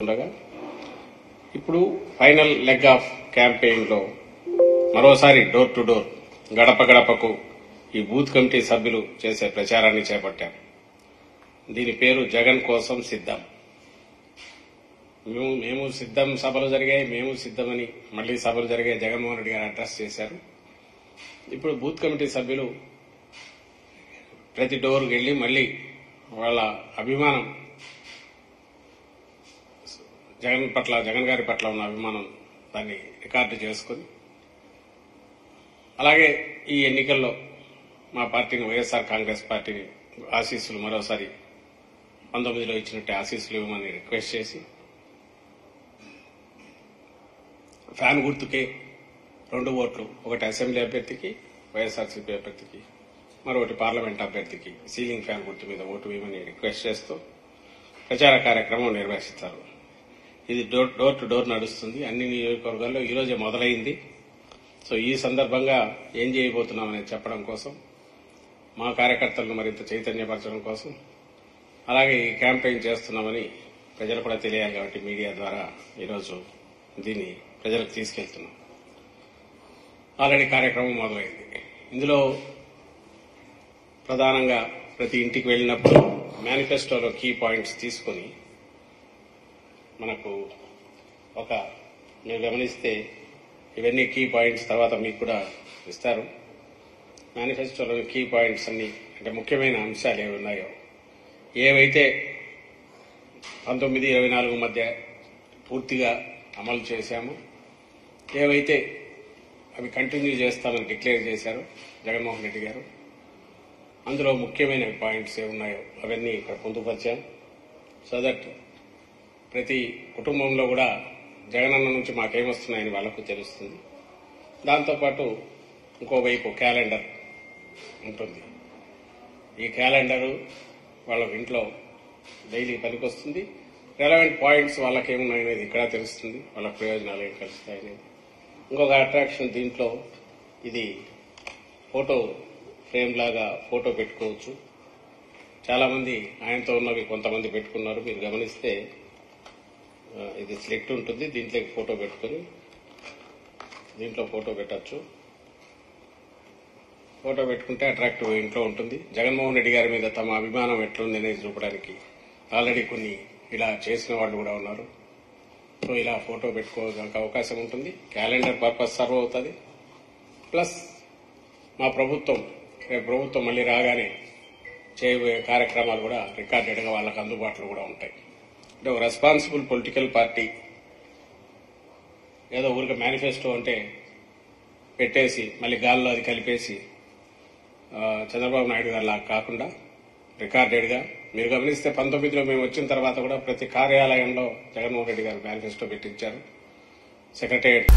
ఉండగా ఇప్పుడు final leg of campaign లో మరోసారి డోర్ టు డోర్ గడప గడపకు ఈ బూత్ కమిటీ సభ్యులు చేసే ప్రచారాన్ని చేపట్టారు. దీని పేరు జగన్ కోసం సిద్ధం. మేము సిద్ధం సభలు జరిగాయి, మేము సిద్ధమని మళ్లీ సభలు జరిగాయి. జగన్మోహన్ రెడ్డి గారు అడ్రస్ చేశారు. ఇప్పుడు బూత్ కమిటీ సభ్యులు ప్రతి డోర్కి వెళ్లి మళ్లీ వాళ్ళ అభిమానం జగన్ గారి పట్ల ఉన్న అభిమానం దాన్ని రికార్డు చేసుకుని, అలాగే ఈ ఎన్నికల్లో మా పార్టీని వైఎస్ఆర్ కాంగ్రెస్ పార్టీని ఆశీస్సులు మరోసారి 19లో ఇచ్చినట్టే ఆశీస్సులు ఇవ్వమని రిక్వెస్ట్ చేసి, ఫ్యాన్ గుర్తుకే 2 ఓట్లు, ఒకటి అసెంబ్లీ అభ్యర్థికి వైఎస్ఆర్సీపీ అభ్యర్థికి, మరొకటి పార్లమెంట్ అభ్యర్థికి సీలింగ్ ఫ్యాన్ గుర్తు మీద ఓటు వేయమని రిక్వెస్ట్ చేస్తూ ప్రచార కార్యక్రమం నిర్వహిస్తారు. ఇది డోర్ టు డోర్ నడుస్తుంది. అన్ని నియోజకవర్గాల్లో ఈ రోజే మొదలైంది. సో ఈ సందర్భంగా ఏం చేయబోతున్నామని చెప్పడం కోసం, మా కార్యకర్తలను మరింత చైతన్యపరచడం కోసం, అలాగే ఈ క్యాంపెయిన్ చేస్తున్నామని ప్రజలు కూడా తెలియాలి కాబట్టి మీడియా ద్వారా ఈరోజు దీన్ని ప్రజలకు తీసుకెళ్తున్నాం. ఆల్రెడీ కార్యక్రమం మొదలైంది. ఇందులో ప్రధానంగా ప్రతి ఇంటికి వెళ్లినప్పుడు మేనిఫెస్టోలో కీ పాయింట్స్ తీసుకుని మనకు మీరు గమనిస్తే ఇవన్నీ కీ పాయింట్స్ తర్వాత మీకు కూడా ఇస్తారు. మేనిఫెస్టోలోని కీ పాయింట్స్ అన్ని అంటే ముఖ్యమైన అంశాలు ఏవి ఉన్నాయో, ఏవైతే 19-24 మధ్య పూర్తిగా అమలు చేశామో, ఏవైతే అవి కంటిన్యూ చేస్తామని డిక్లేర్ చేశారో జగన్మోహన్ రెడ్డి గారు, అందులో ముఖ్యమైన పాయింట్స్ ఏమున్నాయో అవన్నీ ఇక్కడ పొందుపరిచాం. సో దట్ ప్రతి కుటుంబంలో కూడా జగనన్న నుంచి మాకేమొస్తున్నాయని వాళ్లకు తెలుస్తుంది. దాంతోపాటు ఇంకోవైపు క్యాలెండర్ ఉంటుంది. ఈ క్యాలెండరు వాళ్ళ ఇంట్లో డైలీ పనికొస్తుంది. రెలవెంట్ పాయింట్స్ వాళ్ళకేమున్నాయనేది ఇక్కడ తెలుస్తుంది, వాళ్ళ ప్రయోజనాలు ఏం కలుస్తాయనేది. ఇంకొక అట్రాక్షన్ దీంట్లో, ఇది ఫోటో ఫ్రేమ్ లాగా ఫోటో పెట్టుకోవచ్చు. చాలా మంది ఆయనతో ఉన్నవి కొంతమంది పెట్టుకున్నారు. మీరు గమనిస్తే ఇది సెలెక్ట్ ఉంటుంది, దీంట్లోకి ఫోటో పెట్టుకుని దీంట్లో ఫోటో పెట్టచ్చు. ఫోటో పెట్టుకుంటే అట్రాక్టివ్ ఇంట్లో ఉంటుంది. జగన్మోహన్ రెడ్డి గారి మీద తమ అభిమానం ఎట్లుంది అనేది చూపడానికి ఆల్రెడీ కొన్ని ఇలా చేసిన వాళ్ళు కూడా ఉన్నారు. సో ఇలా ఫోటో పెట్టుకోవడానికి అవకాశం ఉంటుంది. క్యాలెండర్ పర్పస్ సర్వ్ అవుతుంది. ప్లస్ మా ప్రభుత్వం రేపు ప్రభుత్వం మళ్లీ రాగానే చేయబోయే కార్యక్రమాలు కూడా రికార్డెడ్ గా వాళ్ళకు అందుబాటులో కూడా ఉంటాయి. అంటే ఒక రెస్పాన్సిబుల్ పొలిటికల్ పార్టీ ఏదో ఊరికి మేనిఫెస్టో అంటే పెట్టేసి మళ్లీ గాల్లో అది కలిపేసి చంద్రబాబు నాయుడు గారు లాగా కాకుండా రికార్డెడ్ గా, మీరు గమనిస్తే 19లో మేము వచ్చిన తర్వాత కూడా ప్రతి కార్యాలయంలో జగన్మోహన్ రెడ్డి గారు మేనిఫెస్టో పెట్టించారు. సెక్రటేరియట్